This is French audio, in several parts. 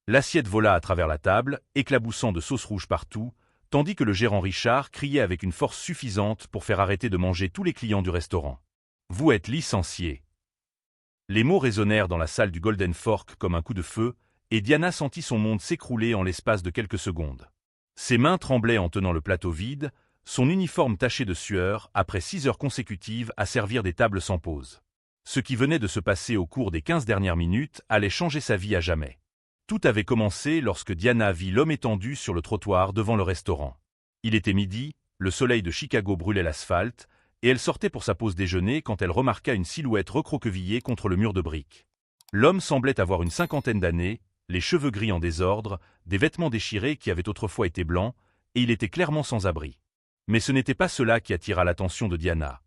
L'assiette vola à travers la table, éclaboussant de sauce rouge partout, tandis que le gérant Richard criait avec une force suffisante pour faire arrêter de manger tous les clients du restaurant. « Vous êtes licencié !» Les mots résonnèrent dans la salle du Golden Fork comme un coup de feu, et Diana sentit son monde s'écrouler en l'espace de quelques secondes. Ses mains tremblaient en tenant le plateau vide, son uniforme taché de sueur, après 6 heures consécutives à servir des tables sans pause. Ce qui venait de se passer au cours des 15 dernières minutes allait changer sa vie à jamais. Tout avait commencé lorsque Diana vit l'homme étendu sur le trottoir devant le restaurant. Il était midi, le soleil de Chicago brûlait l'asphalte, et elle sortait pour sa pause déjeuner quand elle remarqua une silhouette recroquevillée contre le mur de briques. L'homme semblait avoir une 50aine d'années, les cheveux gris en désordre, des vêtements déchirés qui avaient autrefois été blancs, et il était clairement sans abri. Mais ce n'était pas cela qui attira l'attention de Diana.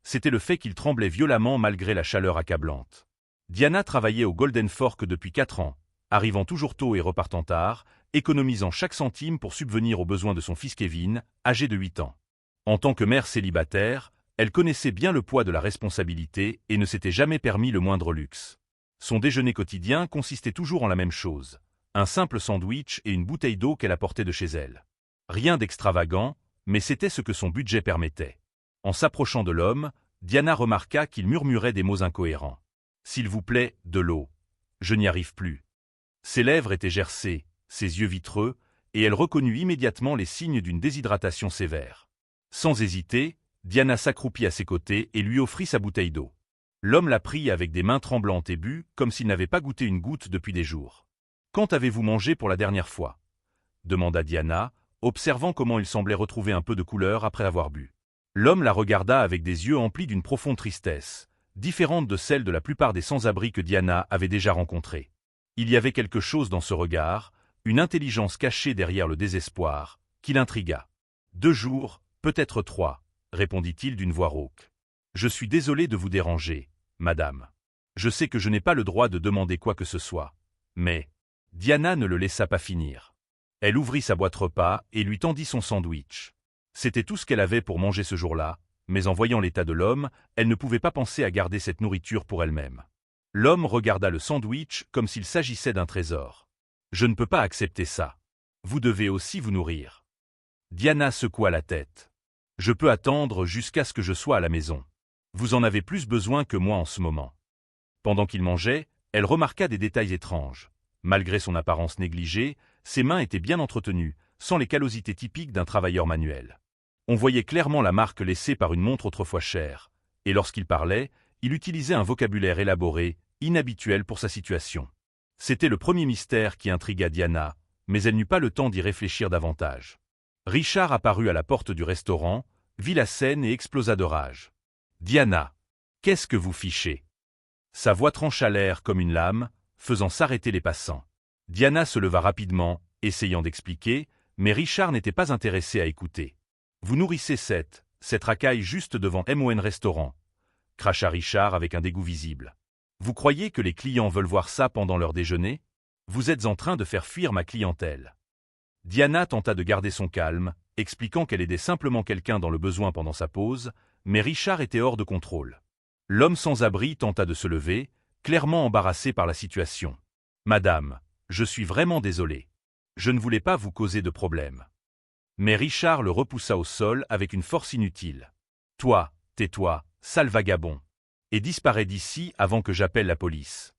C'était le fait qu'il tremblait violemment malgré la chaleur accablante. Diana travaillait au Golden Fork depuis 4 ans, arrivant toujours tôt et repartant tard, économisant chaque centime pour subvenir aux besoins de son fils Kevin, âgé de 8 ans. En tant que mère célibataire, elle connaissait bien le poids de la responsabilité et ne s'était jamais permis le moindre luxe. Son déjeuner quotidien consistait toujours en la même chose, un simple sandwich et une bouteille d'eau qu'elle apportait de chez elle. Rien d'extravagant, mais c'était ce que son budget permettait. En s'approchant de l'homme, Diana remarqua qu'il murmurait des mots incohérents. « S'il vous plaît, de l'eau. Je n'y arrive plus. » Ses lèvres étaient gercées, ses yeux vitreux, et elle reconnut immédiatement les signes d'une déshydratation sévère. Sans hésiter, Diana s'accroupit à ses côtés et lui offrit sa bouteille d'eau. L'homme la prit avec des mains tremblantes et but, comme s'il n'avait pas goûté une goutte depuis des jours. « Quand avez-vous mangé pour la dernière fois ?» demanda Diana, observant comment il semblait retrouver un peu de couleur après avoir bu. L'homme la regarda avec des yeux emplis d'une profonde tristesse, différente de celle de la plupart des sans-abri que Diana avait déjà rencontrés. Il y avait quelque chose dans ce regard, une intelligence cachée derrière le désespoir, qui l'intrigua. « 2 jours, peut-être 3, répondit-il d'une voix rauque. « Je suis désolé de vous déranger, madame. Je sais que je n'ai pas le droit de demander quoi que ce soit, mais... » Diana ne le laissa pas finir. Elle ouvrit sa boîte repas et lui tendit son sandwich. C'était tout ce qu'elle avait pour manger ce jour-là, mais en voyant l'état de l'homme, elle ne pouvait pas penser à garder cette nourriture pour elle-même. L'homme regarda le sandwich comme s'il s'agissait d'un trésor. « Je ne peux pas accepter ça. Vous devez aussi vous nourrir. » Diana secoua la tête. « Je peux attendre jusqu'à ce que je sois à la maison. Vous en avez plus besoin que moi en ce moment. » Pendant qu'il mangeait, elle remarqua des détails étranges. Malgré son apparence négligée, ses mains étaient bien entretenues, sans les callosités typiques d'un travailleur manuel. On voyait clairement la marque laissée par une montre autrefois chère, et lorsqu'il parlait, il utilisait un vocabulaire élaboré, inhabituel pour sa situation. C'était le premier mystère qui intrigua Diana, mais elle n'eut pas le temps d'y réfléchir davantage. Richard apparut à la porte du restaurant, vit la scène et explosa de rage. « Diana, qu'est-ce que vous fichez ?» Sa voix trancha l'air comme une lame, faisant s'arrêter les passants. Diana se leva rapidement, essayant d'expliquer, mais Richard n'était pas intéressé à écouter. « Vous nourrissez cette racaille juste devant MON Restaurant », cracha Richard avec un dégoût visible. « Vous croyez que les clients veulent voir ça pendant leur déjeuner? Vous êtes en train de faire fuir ma clientèle. » Diana tenta de garder son calme, expliquant qu'elle aidait simplement quelqu'un dans le besoin pendant sa pause, mais Richard était hors de contrôle. L'homme sans abri tenta de se lever, clairement embarrassé par la situation. « Madame, je suis vraiment désolé. Je ne voulais pas vous causer de problème. » Mais Richard le repoussa au sol avec une force inutile. « Toi, tais-toi, sale vagabond, et disparais d'ici avant que j'appelle la police. »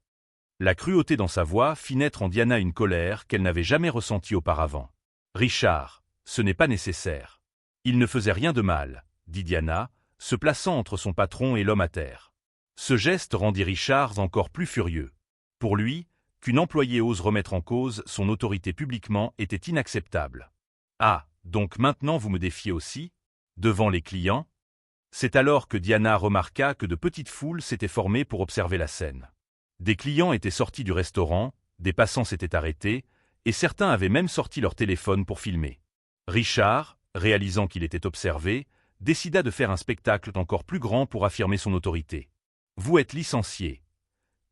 La cruauté dans sa voix fit naître en Diana une colère qu'elle n'avait jamais ressentie auparavant. « Richard, ce n'est pas nécessaire. Il ne faisait rien de mal, » dit Diana, se plaçant entre son patron et l'homme à terre. Ce geste rendit Richard encore plus furieux. Pour lui, qu'une employée ose remettre en cause son autorité publiquement était inacceptable. « Ah, donc maintenant vous me défiez aussi? Devant les clients ?» C'est alors que Diana remarqua que de petites foules s'étaient formées pour observer la scène. Des clients étaient sortis du restaurant, des passants s'étaient arrêtés, et certains avaient même sorti leur téléphone pour filmer. Richard, réalisant qu'il était observé, décida de faire un spectacle encore plus grand pour affirmer son autorité. « Vous êtes licencié !»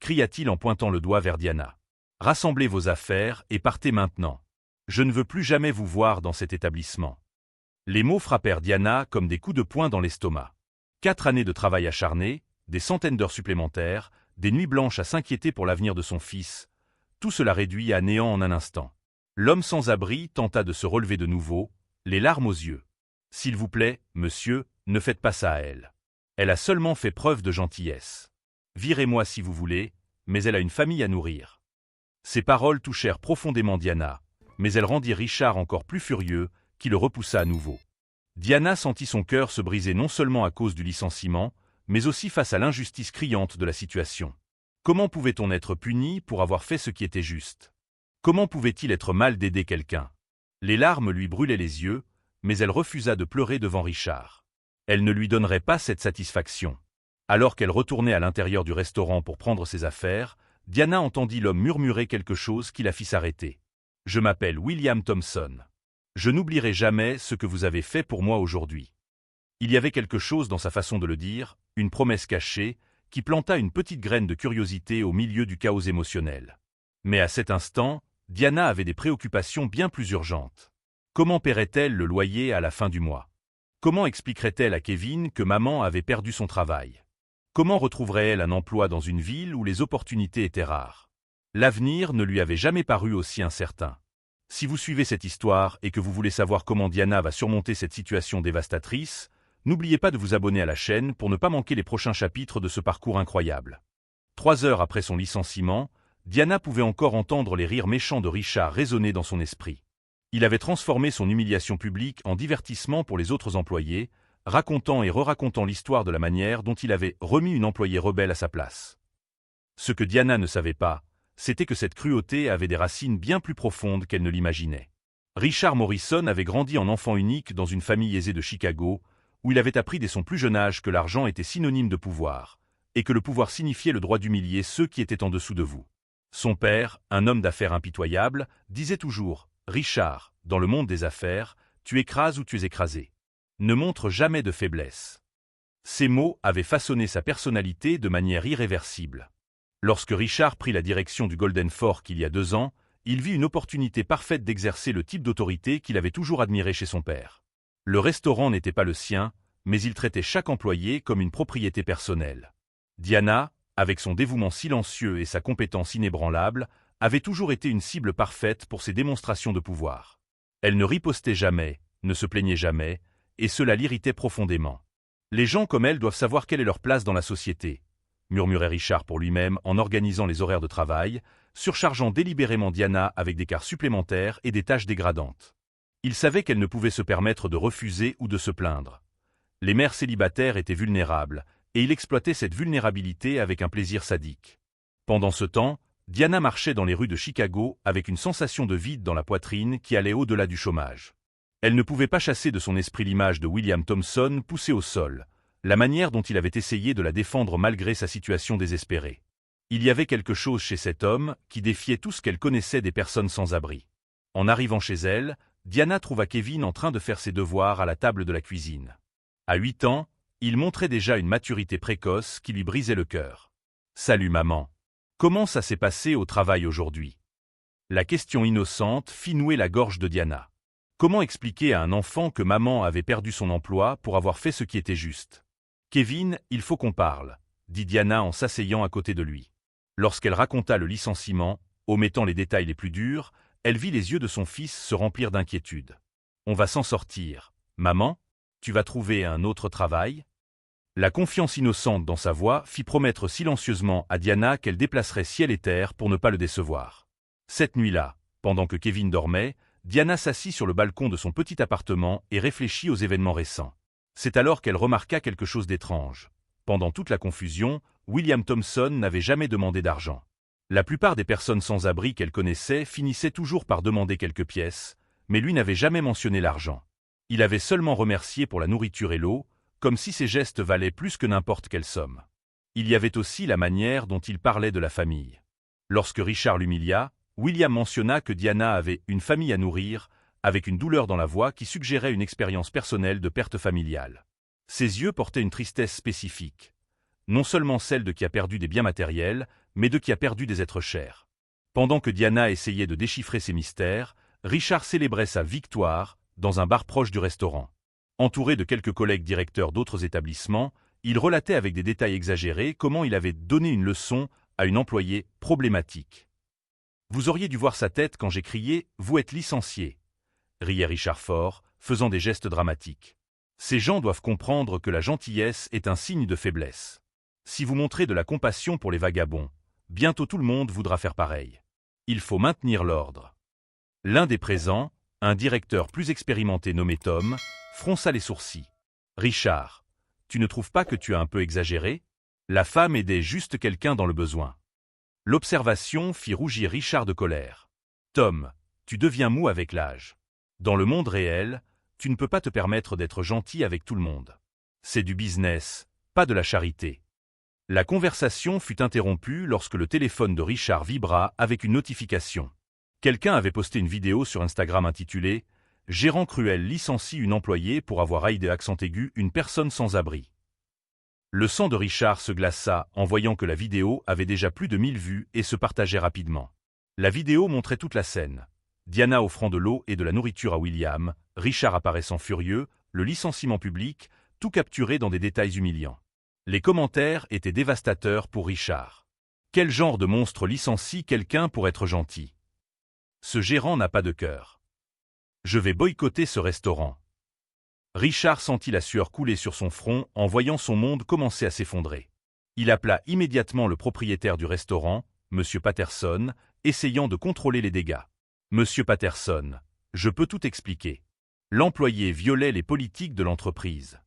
cria-t-il en pointant le doigt vers Diana. « Rassemblez vos affaires et partez maintenant. Je ne veux plus jamais vous voir dans cet établissement. » Les mots frappèrent Diana comme des coups de poing dans l'estomac. 4 années de travail acharné, des centaines d'heures supplémentaires, des nuits blanches à s'inquiéter pour l'avenir de son fils, tout cela réduit à néant en un instant. L'homme sans abri tenta de se relever de nouveau, les larmes aux yeux. « S'il vous plaît, monsieur, ne faites pas ça à elle. Elle a seulement fait preuve de gentillesse. Virez-moi si vous voulez, mais elle a une famille à nourrir. » Ces paroles touchèrent profondément Diana, mais elles rendirent Richard encore plus furieux, qui le repoussa à nouveau. Diana sentit son cœur se briser non seulement à cause du licenciement, mais aussi face à l'injustice criante de la situation. Comment pouvait-on être puni pour avoir fait ce qui était juste? Comment pouvait-il être mal d'aider quelqu'un? Les larmes lui brûlaient les yeux, mais elle refusa de pleurer devant Richard. Elle ne lui donnerait pas cette satisfaction. Alors qu'elle retournait à l'intérieur du restaurant pour prendre ses affaires, Diana entendit l'homme murmurer quelque chose qui la fit s'arrêter. « Je m'appelle William Thompson. Je n'oublierai jamais ce que vous avez fait pour moi aujourd'hui. » Il y avait quelque chose dans sa façon de le dire, une promesse cachée, qui planta une petite graine de curiosité au milieu du chaos émotionnel. Mais à cet instant, Diana avait des préoccupations bien plus urgentes. Comment paierait-elle le loyer à la fin du mois? Comment expliquerait-elle à Kevin que maman avait perdu son travail? Comment retrouverait-elle un emploi dans une ville où les opportunités étaient rares? L'avenir ne lui avait jamais paru aussi incertain. Si vous suivez cette histoire et que vous voulez savoir comment Diana va surmonter cette situation dévastatrice, n'oubliez pas de vous abonner à la chaîne pour ne pas manquer les prochains chapitres de ce parcours incroyable. 3 heures après son licenciement, Diana pouvait encore entendre les rires méchants de Richard résonner dans son esprit. Il avait transformé son humiliation publique en divertissement pour les autres employés, racontant et re-racontant l'histoire de la manière dont il avait remis une employée rebelle à sa place. Ce que Diana ne savait pas, c'était que cette cruauté avait des racines bien plus profondes qu'elle ne l'imaginait. Richard Morrison avait grandi en enfant unique dans une famille aisée de Chicago, où il avait appris dès son plus jeune âge que l'argent était synonyme de pouvoir, et que le pouvoir signifiait le droit d'humilier ceux qui étaient en dessous de vous. Son père, un homme d'affaires impitoyable, disait toujours « Richard, dans le monde des affaires, tu écrases ou tu es écrasé. Ne montre jamais de faiblesse. » Ces mots avaient façonné sa personnalité de manière irréversible. Lorsque Richard prit la direction du Golden Fork il y a 2 ans, il vit une opportunité parfaite d'exercer le type d'autorité qu'il avait toujours admiré chez son père. Le restaurant n'était pas le sien, mais il traitait chaque employé comme une propriété personnelle. Diana, avec son dévouement silencieux et sa compétence inébranlable, avait toujours été une cible parfaite pour ses démonstrations de pouvoir. Elle ne ripostait jamais, ne se plaignait jamais, et cela l'irritait profondément. « Les gens comme elle doivent savoir quelle est leur place dans la société », murmurait Richard pour lui-même en organisant les horaires de travail, surchargeant délibérément Diana avec des quarts supplémentaires et des tâches dégradantes. Il savait qu'elle ne pouvait se permettre de refuser ou de se plaindre. Les mères célibataires étaient vulnérables, et il exploitait cette vulnérabilité avec un plaisir sadique. Pendant ce temps, Diana marchait dans les rues de Chicago avec une sensation de vide dans la poitrine qui allait au-delà du chômage. Elle ne pouvait pas chasser de son esprit l'image de William Thompson poussé au sol, la manière dont il avait essayé de la défendre malgré sa situation désespérée. Il y avait quelque chose chez cet homme qui défiait tout ce qu'elle connaissait des personnes sans abri. En arrivant chez elle, Diana trouva Kevin en train de faire ses devoirs à la table de la cuisine. À 8 ans, il montrait déjà une maturité précoce qui lui brisait le cœur. « Salut maman. Comment ça s'est passé au travail aujourd'hui ?» La question innocente fit nouer la gorge de Diana. Comment expliquer à un enfant que maman avait perdu son emploi pour avoir fait ce qui était juste? « Kevin, il faut qu'on parle, » dit Diana en s'asseyant à côté de lui. Lorsqu'elle raconta le licenciement, omettant les détails les plus durs, elle vit les yeux de son fils se remplir d'inquiétude. « On va s'en sortir. Maman, tu vas trouver un autre travail ?» La confiance innocente dans sa voix fit promettre silencieusement à Diana qu'elle déplacerait ciel et terre pour ne pas le décevoir. Cette nuit-là, pendant que Kevin dormait, Diana s'assit sur le balcon de son petit appartement et réfléchit aux événements récents. C'est alors qu'elle remarqua quelque chose d'étrange. Pendant toute la confusion, William Thompson n'avait jamais demandé d'argent. La plupart des personnes sans abri qu'elle connaissait finissaient toujours par demander quelques pièces, mais lui n'avait jamais mentionné l'argent. Il avait seulement remercié pour la nourriture et l'eau, comme si ces gestes valaient plus que n'importe quelle somme. Il y avait aussi la manière dont il parlait de la famille. Lorsque Richard l'humilia, William mentionna que Diana avait une famille à nourrir, avec une douleur dans la voix qui suggérait une expérience personnelle de perte familiale. Ses yeux portaient une tristesse spécifique. Non seulement celle de qui a perdu des biens matériels, mais de qui a perdu des êtres chers. Pendant que Diana essayait de déchiffrer ces mystères, Richard célébrait sa victoire dans un bar proche du restaurant. Entouré de quelques collègues directeurs d'autres établissements, il relatait avec des détails exagérés comment il avait donné une leçon à une employée problématique. Vous auriez dû voir sa tête quand j'ai crié « Vous êtes licencié !» riait Richard fort, faisant des gestes dramatiques. Ces gens doivent comprendre que la gentillesse est un signe de faiblesse. Si vous montrez de la compassion pour les vagabonds, bientôt tout le monde voudra faire pareil. Il faut maintenir l'ordre. L'un des présents, un directeur plus expérimenté nommé Tom, fronça les sourcils. « Richard, tu ne trouves pas que tu as un peu exagéré ? La femme aidait juste quelqu'un dans le besoin. » L'observation fit rougir Richard de colère. « Tom, tu deviens mou avec l'âge. Dans le monde réel, tu ne peux pas te permettre d'être gentil avec tout le monde. C'est du business, pas de la charité. » La conversation fut interrompue lorsque le téléphone de Richard vibra avec une notification. Quelqu'un avait posté une vidéo sur Instagram intitulée « Gérant cruel licencie une employée pour avoir aidé accent aigu une personne sans abri ». Le sang de Richard se glaça en voyant que la vidéo avait déjà plus de 1000 vues et se partageait rapidement. La vidéo montrait toute la scène. Diana offrant de l'eau et de la nourriture à William, Richard apparaissant furieux, le licenciement public, tout capturé dans des détails humiliants. Les commentaires étaient dévastateurs pour Richard. Quel genre de monstre licencie quelqu'un pour être gentil ? Ce gérant n'a pas de cœur. Je vais boycotter ce restaurant. Richard sentit la sueur couler sur son front en voyant son monde commencer à s'effondrer. Il appela immédiatement le propriétaire du restaurant, M. Patterson, essayant de contrôler les dégâts. « Monsieur Patterson, je peux tout expliquer. L'employé violait les politiques de l'entreprise. »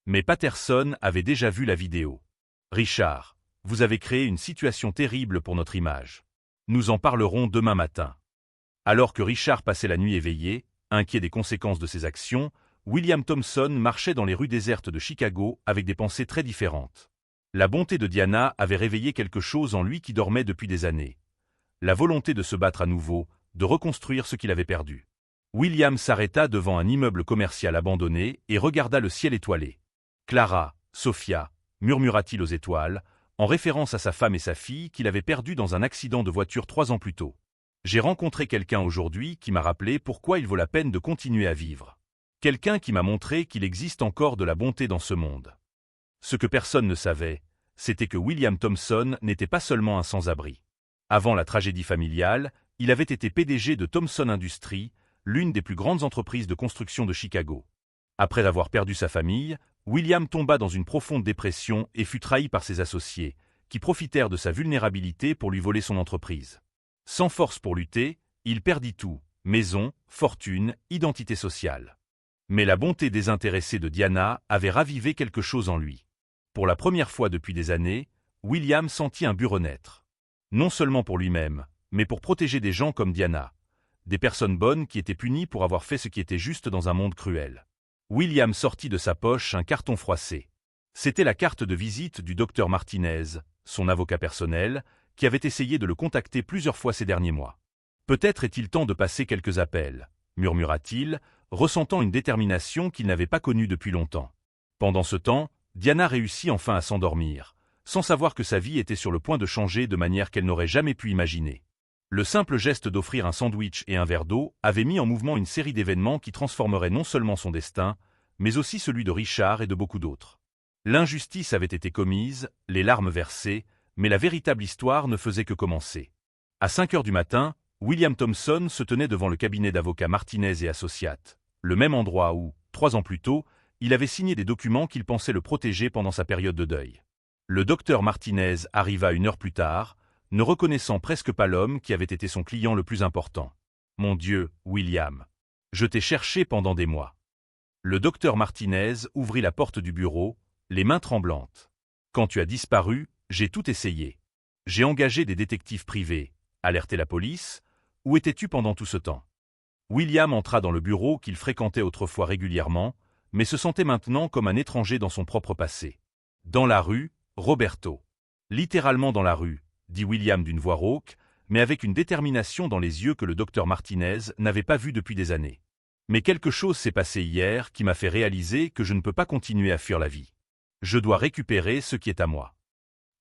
Mais Patterson avait déjà vu la vidéo. « Richard, vous avez créé une situation terrible pour notre image. Nous en parlerons demain matin. » Alors que Richard passait la nuit éveillé, inquiet des conséquences de ses actions, William Thompson marchait dans les rues désertes de Chicago avec des pensées très différentes. La bonté de Diana avait réveillé quelque chose en lui qui dormait depuis des années. La volonté de se battre à nouveau, de reconstruire ce qu'il avait perdu. William s'arrêta devant un immeuble commercial abandonné et regarda le ciel étoilé. « Clara, Sophia » murmura-t-il aux étoiles, en référence à sa femme et sa fille qu'il avait perdues dans un accident de voiture 3 ans plus tôt. « J'ai rencontré quelqu'un aujourd'hui qui m'a rappelé pourquoi il vaut la peine de continuer à vivre. Quelqu'un qui m'a montré qu'il existe encore de la bonté dans ce monde. » Ce que personne ne savait, c'était que William Thompson n'était pas seulement un sans-abri. Avant la tragédie familiale, il avait été PDG de Thompson Industries, l'une des plus grandes entreprises de construction de Chicago. Après avoir perdu sa famille, William tomba dans une profonde dépression et fut trahi par ses associés, qui profitèrent de sa vulnérabilité pour lui voler son entreprise. Sans force pour lutter, il perdit tout, maison, fortune, identité sociale. Mais la bonté désintéressée de Diana avait ravivé quelque chose en lui. Pour la première fois depuis des années, William sentit un but renaître. Non seulement pour lui-même, mais pour protéger des gens comme Diana, des personnes bonnes qui étaient punies pour avoir fait ce qui était juste dans un monde cruel. William sortit de sa poche un carton froissé. C'était la carte de visite du docteur Martinez, son avocat personnel, qui avait essayé de le contacter plusieurs fois ces derniers mois. « Peut-être est-il temps de passer quelques appels », murmura-t-il, ressentant une détermination qu'il n'avait pas connue depuis longtemps. Pendant ce temps, Diana réussit enfin à s'endormir, sans savoir que sa vie était sur le point de changer de manière qu'elle n'aurait jamais pu imaginer. Le simple geste d'offrir un sandwich et un verre d'eau avait mis en mouvement une série d'événements qui transformeraient non seulement son destin, mais aussi celui de Richard et de beaucoup d'autres. L'injustice avait été commise, les larmes versées, mais la véritable histoire ne faisait que commencer. À 5 heures du matin, William Thompson se tenait devant le cabinet d'avocats Martinez et Associates, le même endroit où, 3 ans plus tôt, il avait signé des documents qu'il pensait le protéger pendant sa période de deuil. Le docteur Martinez arriva 1 heure plus tard, ne reconnaissant presque pas l'homme qui avait été son client le plus important. « Mon Dieu, William, je t'ai cherché pendant des mois. » Le docteur Martinez ouvrit la porte du bureau, les mains tremblantes. « Quand tu as disparu, j'ai tout essayé. J'ai engagé des détectives privés, alerté la police. Où étais-tu pendant tout ce temps ?» William entra dans le bureau qu'il fréquentait autrefois régulièrement, mais se sentait maintenant comme un étranger dans son propre passé. « Dans la rue, Roberto. » « Littéralement dans la rue, » dit William d'une voix rauque, mais avec une détermination dans les yeux que le docteur Martinez n'avait pas vue depuis des années. « Mais quelque chose s'est passé hier qui m'a fait réaliser que je ne peux pas continuer à fuir la vie. Je dois récupérer ce qui est à moi. »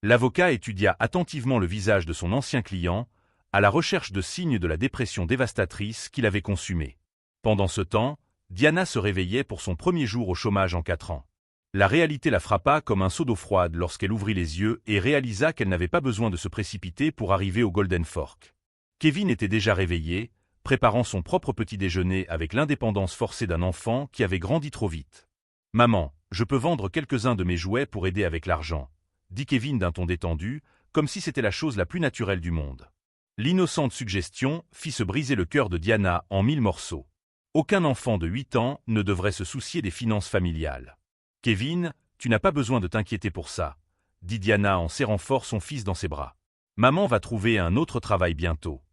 L'avocat étudia attentivement le visage de son ancien client, à la recherche de signes de la dépression dévastatrice qu'il avait consumée. Pendant ce temps, Diana se réveillait pour son premier jour au chômage en 4 ans. La réalité la frappa comme un seau d'eau froide lorsqu'elle ouvrit les yeux et réalisa qu'elle n'avait pas besoin de se précipiter pour arriver au Golden Fork. Kevin était déjà réveillé, préparant son propre petit déjeuner avec l'indépendance forcée d'un enfant qui avait grandi trop vite. « Maman, je peux vendre quelques-uns de mes jouets pour aider avec l'argent », dit Kevin d'un ton détendu, comme si c'était la chose la plus naturelle du monde. L'innocente suggestion fit se briser le cœur de Diana en 1000 morceaux. Aucun enfant de 8 ans ne devrait se soucier des finances familiales. « Kevin, tu n'as pas besoin de t'inquiéter pour ça », dit Diana en serrant fort son fils dans ses bras. « Maman va trouver un autre travail bientôt. »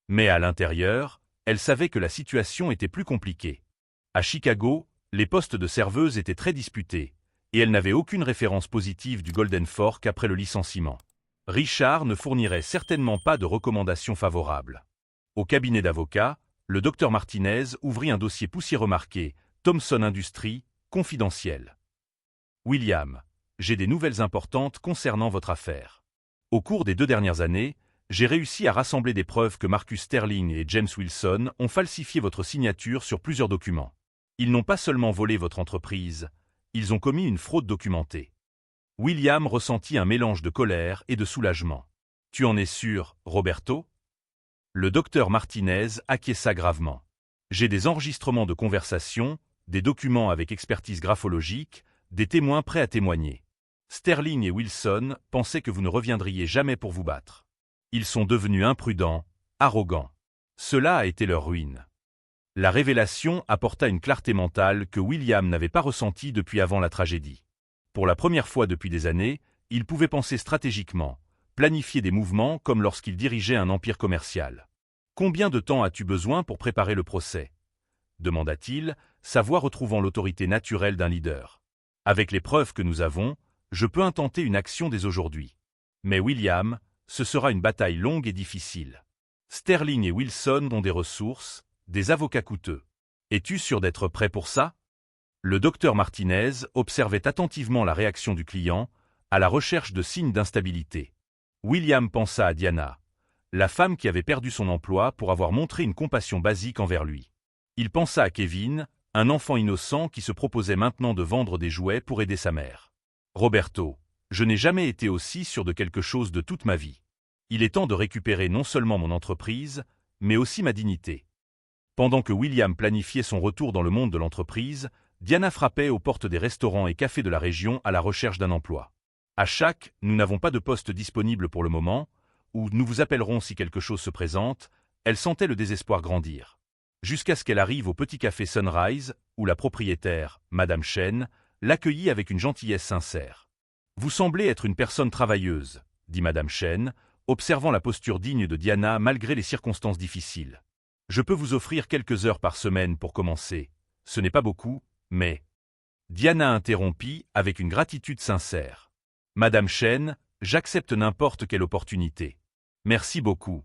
Mais à l'intérieur, elle savait que la situation était plus compliquée. À Chicago, les postes de serveuse étaient très disputés, et elle n'avait aucune référence positive du Golden Fork après le licenciement. Richard ne fournirait certainement pas de recommandations favorables. Au cabinet d'avocat, le docteur Martinez ouvrit un dossier poussiéreux marqué « Thomson Industries, confidentiel ». « William, j'ai des nouvelles importantes concernant votre affaire. Au cours des 2 dernières années, j'ai réussi à rassembler des preuves que Marcus Sterling et James Wilson ont falsifié votre signature sur plusieurs documents. Ils n'ont pas seulement volé votre entreprise, ils ont commis une fraude documentée. » William ressentit un mélange de colère et de soulagement. « Tu en es sûr, Roberto ?» Le docteur Martinez acquiesça gravement. « J'ai des enregistrements de conversation, des documents avec expertise graphologique, des témoins prêts à témoigner. Sterling et Wilson pensaient que vous ne reviendriez jamais pour vous battre. Ils sont devenus imprudents, arrogants. Cela a été leur ruine. » La révélation apporta une clarté mentale que William n'avait pas ressentie depuis avant la tragédie. Pour la première fois depuis des années, il pouvait penser stratégiquement, planifier des mouvements comme lorsqu'il dirigeait un empire commercial. « Combien de temps as-tu besoin pour préparer le procès ?» demanda-t-il, sa voix retrouvant l'autorité naturelle d'un leader. « Avec les preuves que nous avons, je peux intenter une action dès aujourd'hui. Mais William, ce sera une bataille longue et difficile. Sterling et Wilson ont des ressources, des avocats coûteux. Es-tu sûr d'être prêt pour ça ?» Le docteur Martinez observait attentivement la réaction du client, à la recherche de signes d'instabilité. William pensa à Diana, la femme qui avait perdu son emploi pour avoir montré une compassion basique envers lui. Il pensa à Kevin, un enfant innocent qui se proposait maintenant de vendre des jouets pour aider sa mère. « Roberto, je n'ai jamais été aussi sûr de quelque chose de toute ma vie. Il est temps de récupérer non seulement mon entreprise, mais aussi ma dignité. » Pendant que William planifiait son retour dans le monde de l'entreprise, Diana frappait aux portes des restaurants et cafés de la région à la recherche d'un emploi. À chaque « Nous n'avons pas de poste disponible pour le moment » ou « Nous vous appellerons si quelque chose se présente », elle sentait le désespoir grandir. Jusqu'à ce qu'elle arrive au petit café Sunrise, où la propriétaire, Madame Chen, l'accueillit avec une gentillesse sincère. « Vous semblez être une personne travailleuse », dit Madame Chen, observant la posture digne de Diana malgré les circonstances difficiles. « Je peux vous offrir quelques heures par semaine pour commencer. Ce n'est pas beaucoup, mais… » Diana interrompit avec une gratitude sincère. « Madame Chen, j'accepte n'importe quelle opportunité. Merci beaucoup. »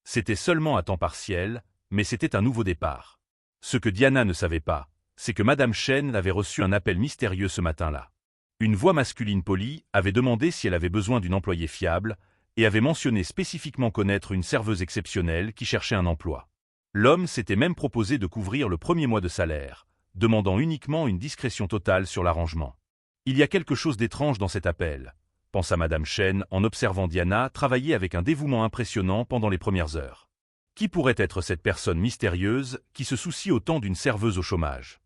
C'était seulement à temps partiel, mais c'était un nouveau départ. Ce que Diana ne savait pas, c'est que Madame Chen avait reçu un appel mystérieux ce matin-là. Une voix masculine polie avait demandé si elle avait besoin d'une employée fiable et avait mentionné spécifiquement connaître une serveuse exceptionnelle qui cherchait un emploi. L'homme s'était même proposé de couvrir le premier mois de salaire, demandant uniquement une discrétion totale sur l'arrangement. « Il y a quelque chose d'étrange dans cet appel », pensa Madame Chen en observant Diana travailler avec un dévouement impressionnant pendant les premières heures. Qui pourrait être cette personne mystérieuse qui se soucie autant d'une serveuse au chômage?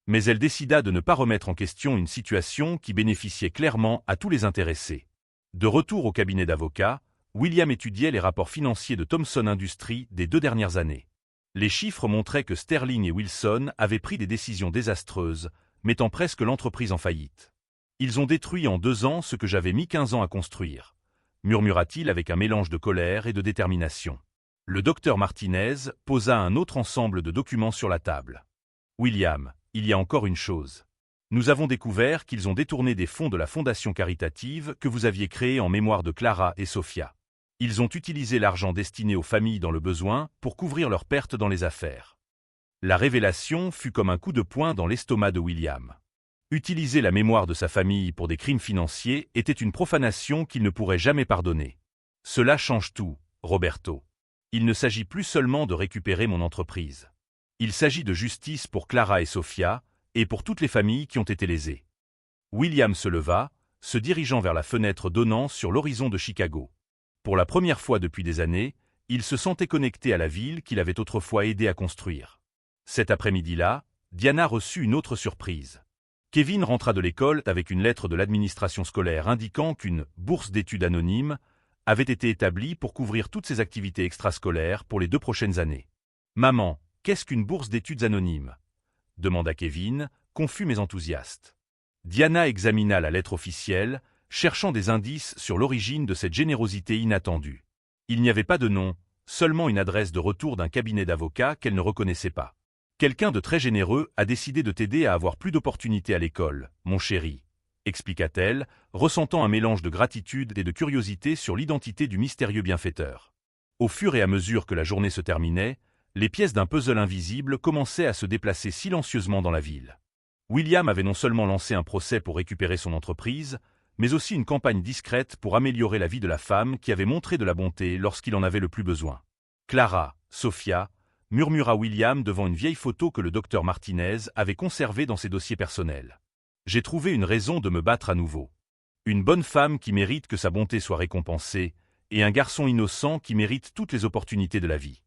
Mais elle décida de ne pas remettre en question une situation qui bénéficiait clairement à tous les intéressés. De retour au cabinet d'avocat, William étudiait les rapports financiers de Thomson Industries des 2 dernières années. Les chiffres montraient que Sterling et Wilson avaient pris des décisions désastreuses, mettant presque l'entreprise en faillite. « Ils ont détruit en 2 ans ce que j'avais mis 15 ans à construire », murmura-t-il avec un mélange de colère et de détermination. Le docteur Martinez posa un autre ensemble de documents sur la table. « William, il y a encore une chose. Nous avons découvert qu'ils ont détourné des fonds de la fondation caritative que vous aviez créée en mémoire de Clara et Sophia. Ils ont utilisé l'argent destiné aux familles dans le besoin pour couvrir leurs pertes dans les affaires. » La révélation fut comme un coup de poing dans l'estomac de William. Utiliser la mémoire de sa famille pour des crimes financiers était une profanation qu'il ne pourrait jamais pardonner. « Cela change tout, Roberto. Il ne s'agit plus seulement de récupérer mon entreprise. Il s'agit de justice pour Clara et Sophia, et pour toutes les familles qui ont été lésées. » William se leva, se dirigeant vers la fenêtre donnant sur l'horizon de Chicago. Pour la première fois depuis des années, il se sentait connecté à la ville qu'il avait autrefois aidé à construire. Cet après-midi-là, Diana reçut une autre surprise. Kevin rentra de l'école avec une lettre de l'administration scolaire indiquant qu'une « bourse d'études anonyme » avait été établie pour couvrir toutes ses activités extrascolaires pour les 2 prochaines années. « Maman, qu'est-ce qu'une bourse d'études anonyme ?» demanda Kevin, confus mais enthousiaste. Diana examina la lettre officielle, cherchant des indices sur l'origine de cette générosité inattendue. Il n'y avait pas de nom, seulement une adresse de retour d'un cabinet d'avocats qu'elle ne reconnaissait pas. « Quelqu'un de très généreux a décidé de t'aider à avoir plus d'opportunités à l'école, mon chéri, » expliqua-t-elle, ressentant un mélange de gratitude et de curiosité sur l'identité du mystérieux bienfaiteur. Au fur et à mesure que la journée se terminait, les pièces d'un puzzle invisible commençaient à se déplacer silencieusement dans la ville. William avait non seulement lancé un procès pour récupérer son entreprise, mais aussi une campagne discrète pour améliorer la vie de la femme qui avait montré de la bonté lorsqu'il en avait le plus besoin. « Clara, Sophia », murmura William devant une vieille photo que le docteur Martinez avait conservée dans ses dossiers personnels. « J'ai trouvé une raison de me battre à nouveau. Une bonne femme qui mérite que sa bonté soit récompensée, et un garçon innocent qui mérite toutes les opportunités de la vie. »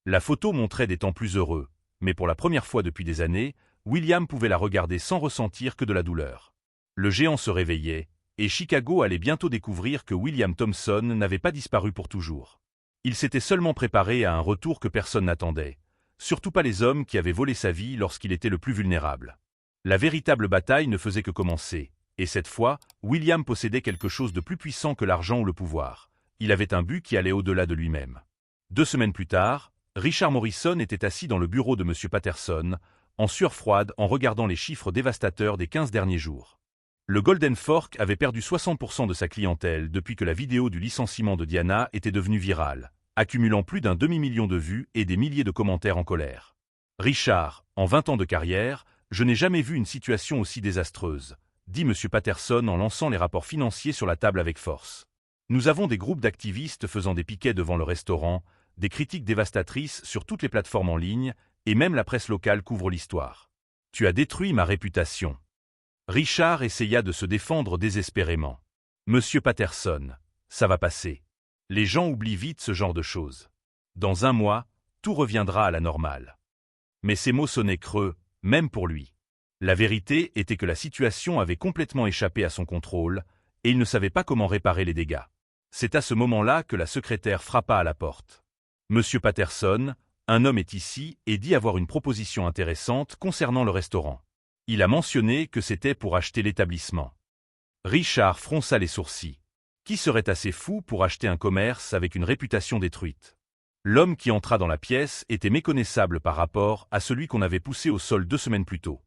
La photo montrait des temps plus heureux, mais pour la première fois depuis des années, William pouvait la regarder sans ressentir que de la douleur. Le géant se réveillait, et Chicago allait bientôt découvrir que William Thompson n'avait pas disparu pour toujours. Il s'était seulement préparé à un retour que personne n'attendait, surtout pas les hommes qui avaient volé sa vie lorsqu'il était le plus vulnérable. La véritable bataille ne faisait que commencer, et cette fois, William possédait quelque chose de plus puissant que l'argent ou le pouvoir. Il avait un but qui allait au-delà de lui-même. 2 semaines plus tard, Richard Morrison était assis dans le bureau de M. Patterson, en sueur froide en regardant les chiffres dévastateurs des 15 derniers jours. Le Golden Fork avait perdu 60% de sa clientèle depuis que la vidéo du licenciement de Diana était devenue virale, accumulant plus d'1 demi-million de vues et des milliers de commentaires en colère. « Richard, en 20 ans de carrière, je n'ai jamais vu une situation aussi désastreuse, » dit M. Patterson en lançant les rapports financiers sur la table avec force. « Nous avons des groupes d'activistes faisant des piquets devant le restaurant, des critiques dévastatrices sur toutes les plateformes en ligne, et même la presse locale couvre l'histoire. Tu as détruit ma réputation. » Richard essaya de se défendre désespérément. « Monsieur Patterson, ça va passer. Les gens oublient vite ce genre de choses. Dans 1 mois, tout reviendra à la normale. » Mais ces mots sonnaient creux, même pour lui. La vérité était que la situation avait complètement échappé à son contrôle, et il ne savait pas comment réparer les dégâts. C'est à ce moment-là que la secrétaire frappa à la porte. « Monsieur Patterson, un homme est ici et dit avoir une proposition intéressante concernant le restaurant. Il a mentionné que c'était pour acheter l'établissement. » Richard fronça les sourcils. Qui serait assez fou pour acheter un commerce avec une réputation détruite? L'homme qui entra dans la pièce était méconnaissable par rapport à celui qu'on avait poussé au sol 2 semaines plus tôt.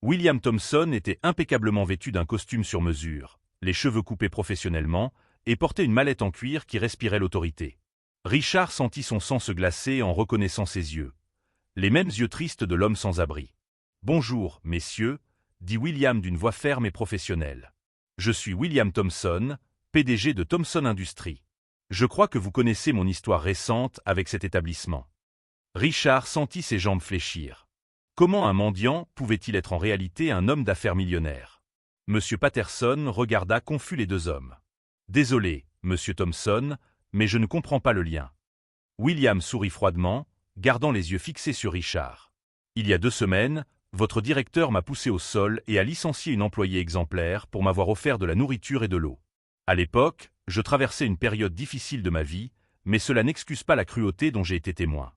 William Thompson était impeccablement vêtu d'un costume sur mesure, les cheveux coupés professionnellement, et portait une mallette en cuir qui respirait l'autorité. Richard sentit son sang se glacer en reconnaissant ses yeux. Les mêmes yeux tristes de l'homme sans abri. « Bonjour, messieurs, » dit William d'une voix ferme et professionnelle. « Je suis William Thompson, PDG de Thompson Industries. Je crois que vous connaissez mon histoire récente avec cet établissement. » Richard sentit ses jambes fléchir. Comment un mendiant pouvait-il être en réalité un homme d'affaires millionnaire? Monsieur Patterson regarda confus les 2 hommes. « Désolé, monsieur Thompson, mais je ne comprends pas le lien. » William sourit froidement, gardant les yeux fixés sur Richard. « Il y a 2 semaines, votre directeur m'a poussé au sol et a licencié une employée exemplaire pour m'avoir offert de la nourriture et de l'eau. À l'époque, je traversais une période difficile de ma vie, mais cela n'excuse pas la cruauté dont j'ai été témoin. »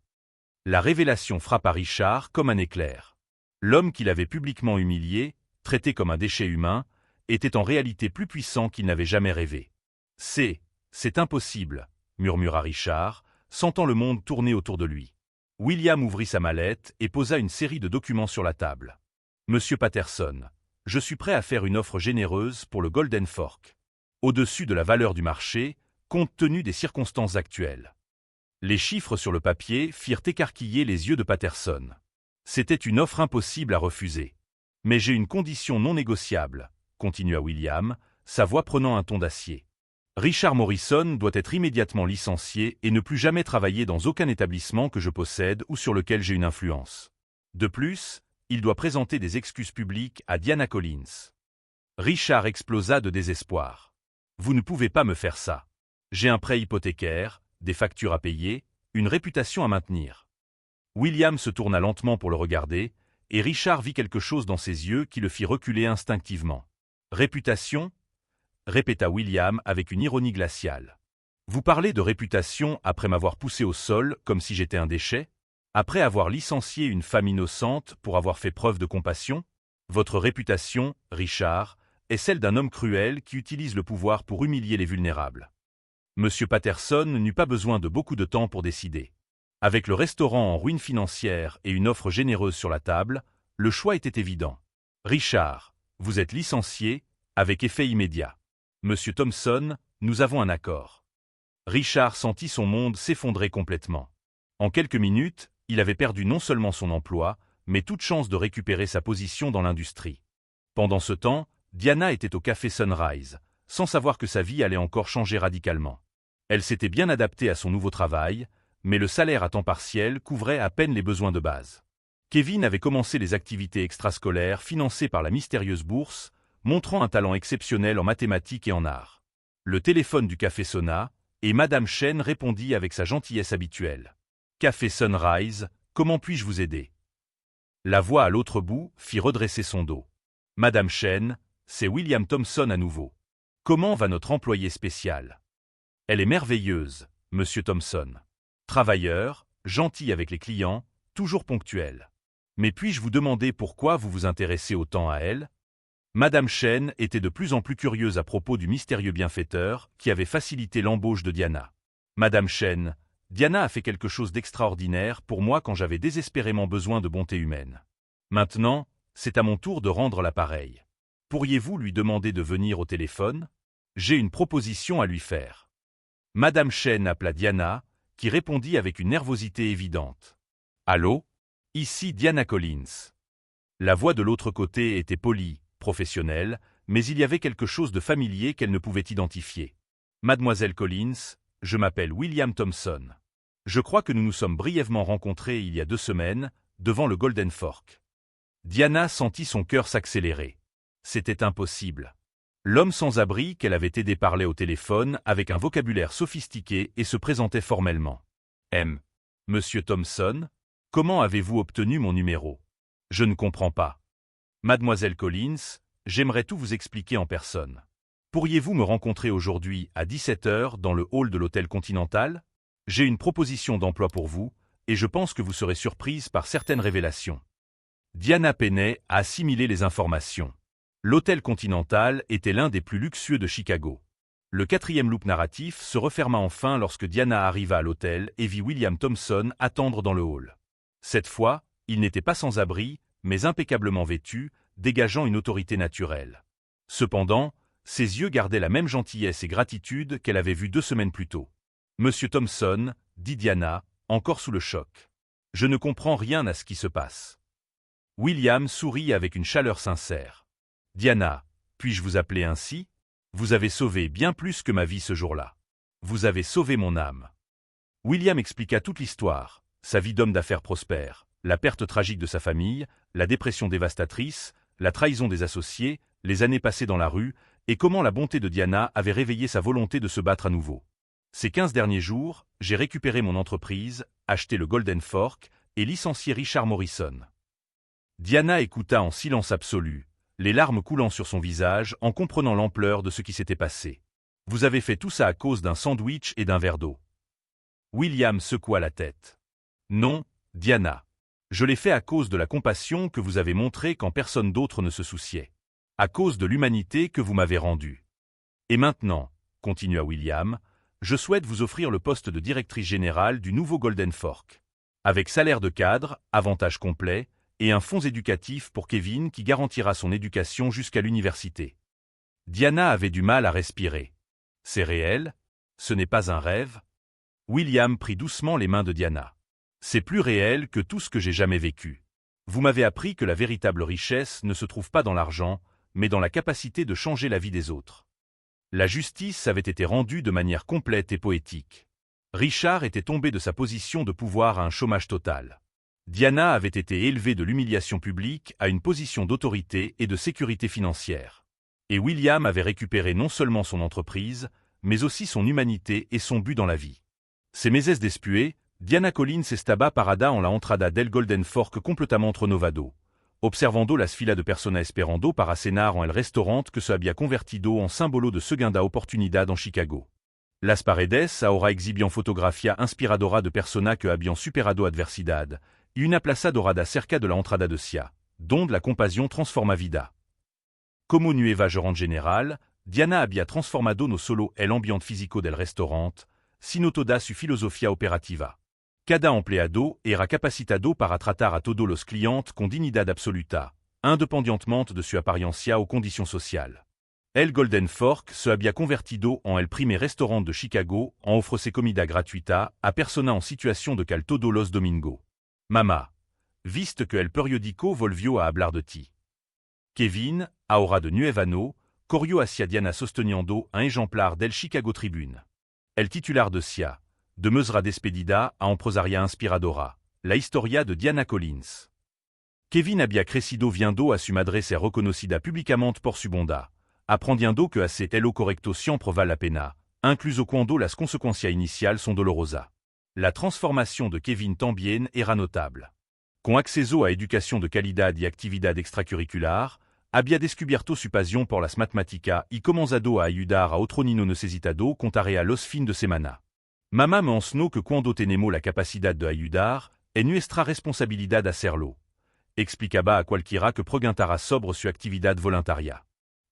La révélation frappa Richard comme un éclair. L'homme qu'il avait publiquement humilié, traité comme un déchet humain, était en réalité plus puissant qu'il n'avait jamais rêvé. « C'est impossible, » murmura Richard, sentant le monde tourner autour de lui. William ouvrit sa mallette et posa une série de documents sur la table. « Monsieur Patterson, je suis prêt à faire une offre généreuse pour le Golden Fork. Au-dessus de la valeur du marché, compte tenu des circonstances actuelles. » Les chiffres sur le papier firent écarquiller les yeux de Patterson. C'était une offre impossible à refuser. « Mais j'ai une condition non négociable, » continua William, sa voix prenant un ton d'acier. « Richard Morrison doit être immédiatement licencié et ne plus jamais travailler dans aucun établissement que je possède ou sur lequel j'ai une influence. De plus, il doit présenter des excuses publiques à Diana Collins. » Richard explosa de désespoir. « Vous ne pouvez pas me faire ça. J'ai un prêt hypothécaire, des factures à payer, une réputation à maintenir. William se tourna lentement pour le regarder, et Richard vit quelque chose dans ses yeux qui le fit reculer instinctivement. « Réputation » répéta William avec une ironie glaciale. « Vous parlez de réputation après m'avoir poussé au sol comme si j'étais un déchet? Après avoir licencié une femme innocente pour avoir fait preuve de compassion? Votre réputation, Richard, est celle d'un homme cruel qui utilise le pouvoir pour humilier les vulnérables. » Monsieur Patterson n'eut pas besoin de beaucoup de temps pour décider. Avec le restaurant en ruine financière et une offre généreuse sur la table, le choix était évident. « Richard, vous êtes licencié, avec effet immédiat. Monsieur Thompson, nous avons un accord. » Richard sentit son monde s'effondrer complètement. En quelques minutes, il avait perdu non seulement son emploi, mais toute chance de récupérer sa position dans l'industrie. Pendant ce temps, Diana était au café Sunrise, sans savoir que sa vie allait encore changer radicalement. Elle s'était bien adaptée à son nouveau travail, mais le salaire à temps partiel couvrait à peine les besoins de base. Kevin avait commencé les activités extrascolaires financées par la mystérieuse bourse, montrant un talent exceptionnel en mathématiques et en arts. Le téléphone du café sonna, et Madame Chen répondit avec sa gentillesse habituelle. « Café Sunrise, comment puis-je vous aider ?» La voix à l'autre bout fit redresser son dos. « Madame Chen, c'est William Thompson à nouveau. Comment va notre employée spéciale? » « Elle est merveilleuse, Monsieur Thompson. Travailleur, gentil avec les clients, toujours ponctuelle. Mais puis-je vous demander pourquoi vous vous intéressez autant à elle? » Madame Chen était de plus en plus curieuse à propos du mystérieux bienfaiteur qui avait facilité l'embauche de Diana. « Madame Chen, Diana a fait quelque chose d'extraordinaire pour moi quand j'avais désespérément besoin de bonté humaine. Maintenant, c'est à mon tour de rendre l'appareil. Pourriez-vous lui demander de venir au téléphone? J'ai une proposition à lui faire. » Madame Chen appela Diana, qui répondit avec une nervosité évidente. « Allô? Ici Diana Collins. » La voix de l'autre côté était polie, professionnelle, mais il y avait quelque chose de familier qu'elle ne pouvait identifier. « Mademoiselle Collins, je m'appelle William Thompson. Je crois que nous nous sommes brièvement rencontrés il y a 2 semaines, devant le Golden Fork. » Diana sentit son cœur s'accélérer. C'était impossible. L'homme sans-abri qu'elle avait aidé parlait au téléphone avec un vocabulaire sophistiqué et se présentait formellement. « Monsieur Thompson, comment avez-vous obtenu mon numéro? Je ne comprends pas. Mademoiselle Collins, j'aimerais tout vous expliquer en personne. Pourriez-vous me rencontrer aujourd'hui à 17 h dans le hall de l'hôtel Continental? J'ai une proposition d'emploi pour vous, et je pense que vous serez surprise par certaines révélations. » Diana peinait à assimiler les informations. L'hôtel Continental était l'un des plus luxueux de Chicago. Le 4e loop narratif se referma enfin lorsque Diana arriva à l'hôtel et vit William Thompson attendre dans le hall. Cette fois, il n'était pas sans abri, mais impeccablement vêtu, dégageant une autorité naturelle. Cependant, ses yeux gardaient la même gentillesse et gratitude qu'elle avait vue 2 semaines plus tôt. « Monsieur Thompson, » dit Diana, encore sous le choc. « Je ne comprends rien à ce qui se passe. » William sourit avec une chaleur sincère. « Diana, puis-je vous appeler ainsi? Vous avez sauvé bien plus que ma vie ce jour-là. Vous avez sauvé mon âme. » William expliqua toute l'histoire, sa vie d'homme d'affaires prospère, la perte tragique de sa famille, la dépression dévastatrice, la trahison des associés, les années passées dans la rue, et comment la bonté de Diana avait réveillé sa volonté de se battre à nouveau. « Ces 15 derniers jours, j'ai récupéré mon entreprise, acheté le Golden Fork et licencié Richard Morrison. » Diana écouta en silence absolu, les larmes coulant sur son visage en comprenant l'ampleur de ce qui s'était passé. « Vous avez fait tout ça à cause d'un sandwich et d'un verre d'eau. » William secoua la tête. « Non, Diana. Je l'ai fait à cause de la compassion que vous avez montrée quand personne d'autre ne se souciait. À cause de l'humanité que vous m'avez rendue. Et maintenant, » continua William, « je souhaite vous offrir le poste de directrice générale du nouveau Golden Fork. Avec salaire de cadre, avantages complets, et un fonds éducatif pour Kevin qui garantira son éducation jusqu'à l'université. » Diana avait du mal à respirer. « C'est réel? Ce n'est pas un rêve? » William prit doucement les mains de Diana. « C'est plus réel que tout ce que j'ai jamais vécu. Vous m'avez appris que la véritable richesse ne se trouve pas dans l'argent, mais dans la capacité de changer la vie des autres. La justice avait été rendue de manière complète et poétique. Richard était tombé de sa position de pouvoir à un chômage total. Diana avait été élevée de l'humiliation publique à une position d'autorité et de sécurité financière. Et William avait récupéré non seulement son entreprise, mais aussi son humanité et son but dans la vie. Ces meses después, Diana Collins estaba parada en la entrada del Golden Fork completamente renovado, observando las filas de personas esperando para cenar en el restaurante que se había convertido en símbolo de segunda oportunidad en Chicago. Las paredes ahora exhibian fotografía inspiradora de personas que habían superado adversidad, y una plaza dorada cerca de la entrada de Sia, donde la compasión transforma vida. Como nueva gerente general, Diana había transformado no solo el ambiente físico del restaurante, sino toda su filosofía operativa. Cada empleado era capacitado para tratar a todos los clientes con dignidad absoluta, independientemente de su apariencia o condición social. El Golden Fork se había convertido en el primer restaurant de Chicago en ofrecer comida gratuita a personas en situación de cal todos los domingos. Mamá, viste que el periódico volvió a hablar de ti. Kevin, ahora de Nuevano, corrió hacia Diana sosteniendo un ejemplar del Chicago Tribune. El titular de Sia, de mesra despedida a empresaria inspiradora, la historia de Diana Collins. Kevin había crecido viendo a su madre ser reconocida públicamente por su bondad, aprendiendo que hacer lo correcto siempre vale la pena, incluso cuando las consecuencias iniciales son dolorosas. La transformación de Kevin también era notable. Con acceso a educación de calidad y actividad extracurricular, había descubierto su pasión por las matemáticas y comenzado a ayudar a otro niño necesitado con tareas los fines de semana. Mamá me enseñó que cuando tenemos la capacidad de ayudar, es nuestra responsabilidad hacerlo. Explicaba a cualquiera que preguntara sobre su actividad voluntaria.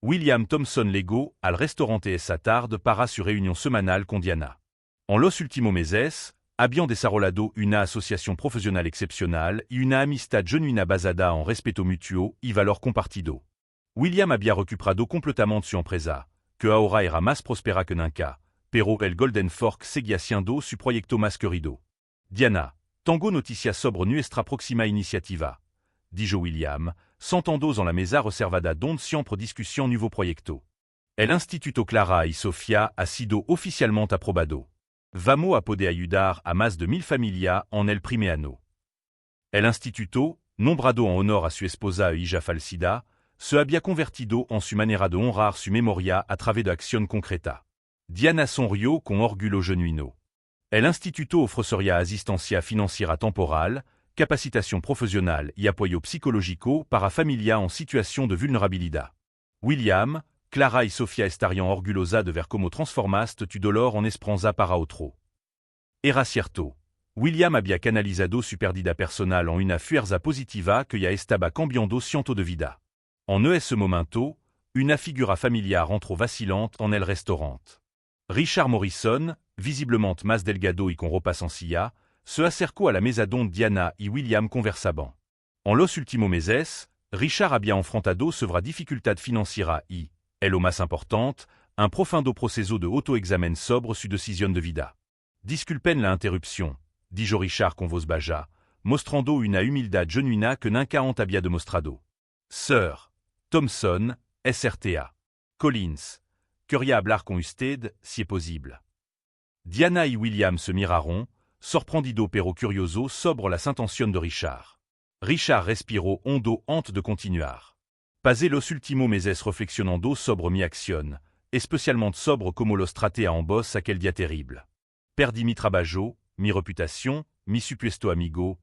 William Thompson llegó al restaurante esa tarde para su reunión semanal con Diana. En los últimos meses, habían desarrollado una asociación profesional excepcional y una amistad genuina basada en respeto mutuo y valor compartido. William había recuperado completamente su empresa, que ahora era más próspera que nunca, pero el Golden Fork seguía siendo su proyecto más querido. Diana, tengo noticias sobre nuestra próxima iniciativa, dijo William, sentando en la mesa reservada donde siempre discusión nuevo proyecto. El Instituto Clara y Sofía ha sido oficialmente aprobado. Vamos a poder ayudar a más de 1000 familias en el primer año. El instituto, nombrado en honor a su esposa e hija fallecida, se había convertido en su manera de honrar su memoria a través de acción concreta. Diana sonrió con orgullo genuino. El instituto ofrecería asistencia financiera temporal, capacitación profesional y apoyo psicológico para familias en situación de vulnerabilidad. William, Clara y Sofía estarían orgullosas de ver cómo transformaste tu dolor en esperanza para otro. Era cierto. William había canalizado su pérdida personal en una fuerza positiva que ya estaba cambiando ciento de vida. En ese momento, una figura familiar entró vacilante en el restaurante. Richard Morrison, visiblemente más delgado y con ropa sencilla, se acercó a la mesa donde Diana y William conversaban. En los últimos meses, Richard había enfrentado severa dificultad financiera y, lo más importante, un profundo proceso de autoexamen sobre su decisión de vida. Disculpen la interrupción, dijo Richard con voz baja, mostrando una humildad genuina que nunca antes había demostrado. Sir Thompson, SRTA. Collins, quería hablar con usted, si es posible. Diana y William se miraron, sorprendido pero curioso sobre las intenciones de Richard. Richard respiró hondo antes de continuar. Pasé los últimos meses reflexionando sobre mi acción, especialmente sobre cómo los traté a ambos aquel día terrible. Perdí mi trabajo, mi reputación, mi supuesto amigo,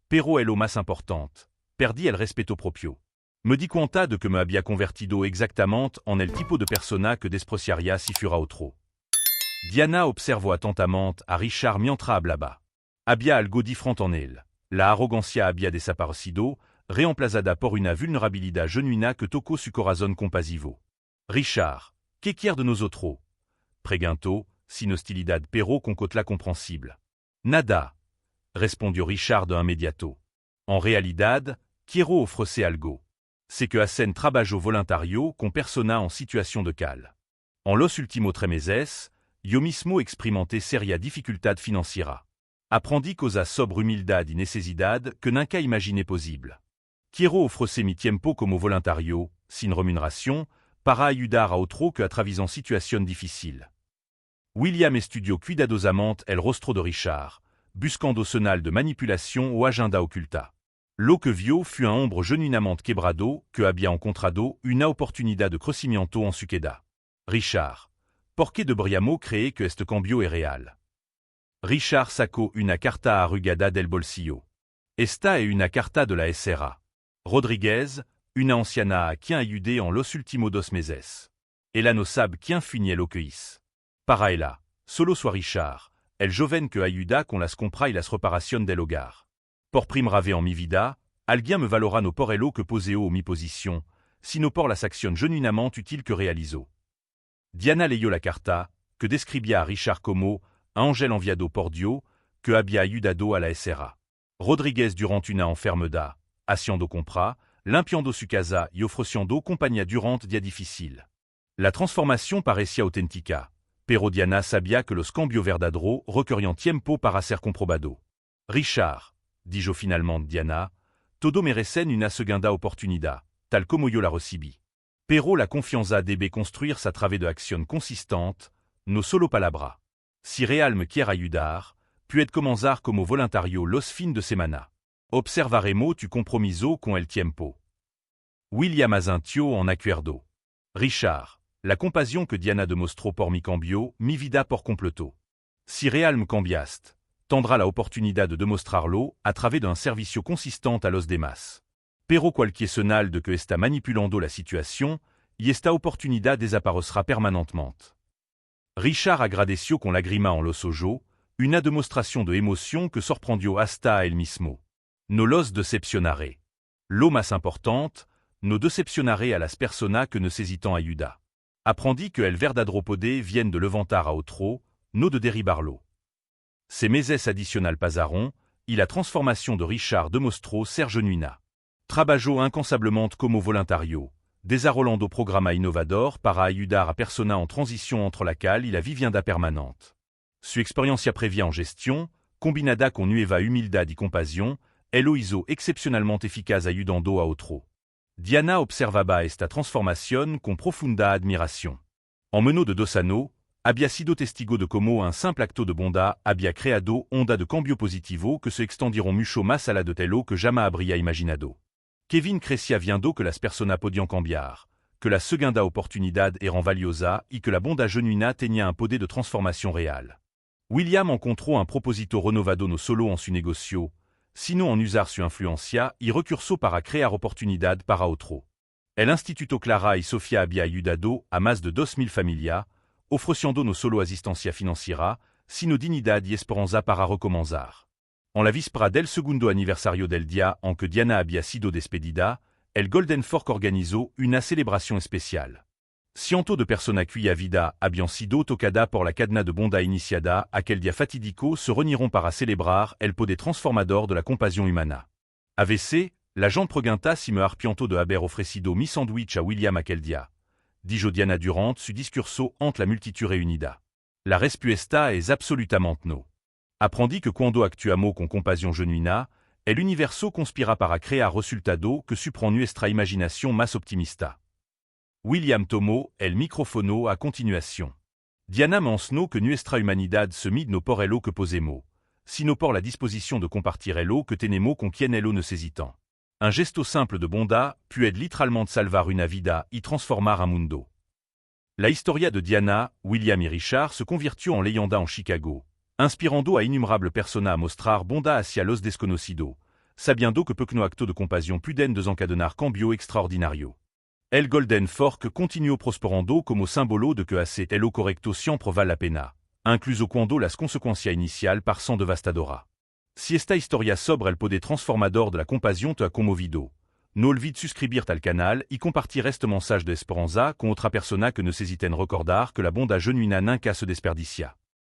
pero lo más importante, perdí el respeto propio. Me di cuenta de que me había convertido exactamente en el tipo de persona que despreciaría si fuera otro. Diana observó atentamente a Richard mientras hablaba. Había algo diferente en él. La arrogancia había desaparecido, reemplazada por una vulnerabilidad genuina que tocó su corazón compasivo. Richard, ¿qué quiere de nosotros? Preguntó, sin hostilidad pero con cotla comprensible. Nada, respondió Richard de inmediato. En realidad, quiero ofrecer algo. C'est que hacen trabajo voluntario con persona en situación de cal. En los últimos 3 meses, yo mismo experimenté seria dificultad financiera. Aprendí cosas sobre humildad y necesidad que nunca imaginé posible. Quiero ofrecer mi tiempo como voluntario, sin remuneración, para ayudar a otro que atraviesan situación difícil. William estudió cuidadosamente el rostro de Richard, buscando señal de manipulación o agenda oculta. Lo que vio fut un hombre genuinamente quebrado que había encontrado una oportunidad de crecimiento en su queda. Richard, ¿por qué deberíamos creer que este cambio es real? Richard sacó una carta arrugada del bolsillo. Esta es una carta de la SRA. Rodríguez, una anciana a quien ayudé en los últimos 2 meses. Ella no sabe quién fue lo que hizo. Para ella, solo soit Richard, el joven que ayuda con las compras y las reparaciones del hogar. Por primera vez en mi vida, alguien me valora no por elo que poseo o mi posición, sino por las acciones genuinamente utiles que realizo. Diana leyó la carta, que describía a Richard como un ángel enviado por Dios, que había ayudado a la SRA. Rodríguez durante una enfermedad, haciendo compra, limpiando su casa y ofreciendo compañía durante días difíciles. La transformación parecía auténtica, pero Diana sabía que los cambios verdaderos requerían tiempo para ser comprobado. Richard, dijo finalmente Diana, todo merecen una segunda oportunidad, tal como yo la recibí. Pero la confianza debe construirse a través de acción consistente, no solo palabra. Si real me quiere ayudar, puede comenzar como voluntario los fines de semana. Observaremos tu compromiso con el tiempo. William asintió en acuerdo. Richard, la compasión que Diana demostró por mi cambió, mi vida por completo. Si real me cambiaste, tendrá la oportunidad de demostrarlo a través d'un servicio consistente a los demás. Pero cualquier señal de que está manipulando la situación, y esta oportunidad desaparecerá permanentemente. Richard agradeció con lágrima en los ojos, una demostración de emoción que sorprendió hasta a él mismo. No los decepcionaré. Lo más importante, no decepcionaré a las personas que necesitan ayuda. Aprendí que el verdadero poder viene de levantar a otro, no de derribarlo. Ces meses adicionales pasaron, y la transformación de Richard demostró ser genuina. Trabajó incansablemente como voluntario, desarrollando programas innovadores para ayudar a personas en transición entre la cal y la vivienda permanente. Su experiencia previa en gestión, combinada con nueva humildad y compasión, lo hizo excepcionalmente eficaz ayudando a otro. Diana observaba esta transformación con profunda admiración. En menos de 2 años, había sido testigo de cómo un simple acto de bondad había creado ondas de cambio positivo que se extendieron mucho más allá de lo que jamais habría imaginado. Kevin crecía viendo que las personas podían cambiar, que la segunda oportunidad era valiosa y que la bondad genuina tenía un poder de transformación real. William encontró un propósito renovado no solo en su negocio, sino en usar su influencia y recurso para crear oportunidad para otro. El Instituto Clara y Sofía había ayudado a más de 2.000 familias, ofreciendo no solo asistencia financiera, sino dignidad y esperanza para recomenzar. En la víspera del segundo aniversario del día en que Diana había sido despedida, el Golden Fork organizó una celebración especial. Cientos de personas cuya vida habían sido tocada por la cadena de bondad iniciada aquel día fatídico se reunirán para celebrar el poder transformador de la compasión humana. A veces, la gente pregunta si me arrepiento de haber ofrecido mi sándwich a William aquel día, dijo Diana durante su discurso ante la multitud reunida. La respuesta es absolutamente no. Aprendí que cuando actuamos con compasión genuina, el universo conspira para crear resultado que supran nuestra imaginación más optimista. William tomó el micrófono a continuación. Diana mencionó que nuestra humanidad se mide no por elo que posemos, sino por la disposición de compartir elo que tenemos con quien elo necesitan. Un gesto simple de bondad puede literalmente salvar una vida y transformar un mundo. La historia de Diana, William y Richard se convirtió en leyenda en Chicago, inspirando a innumerables personas a mostrar bondad hacia los desconocidos, sabiendo que pequeño acto de compasión pueden desencadenar cambio extraordinario. El Golden Fork continuó prosperando como símbolo de que hacer lo correcto siempre vale la pena, incluso cuando las consecuencias iniciales parecen devastadoras. Si esta historia sobre el poder transformador de la compasión te ha conmovido, no olvides suscribirte al canal y compartir este mensaje de esperanza con otra persona que necesiten recordar que la bondad genuina nunca se desperdicia.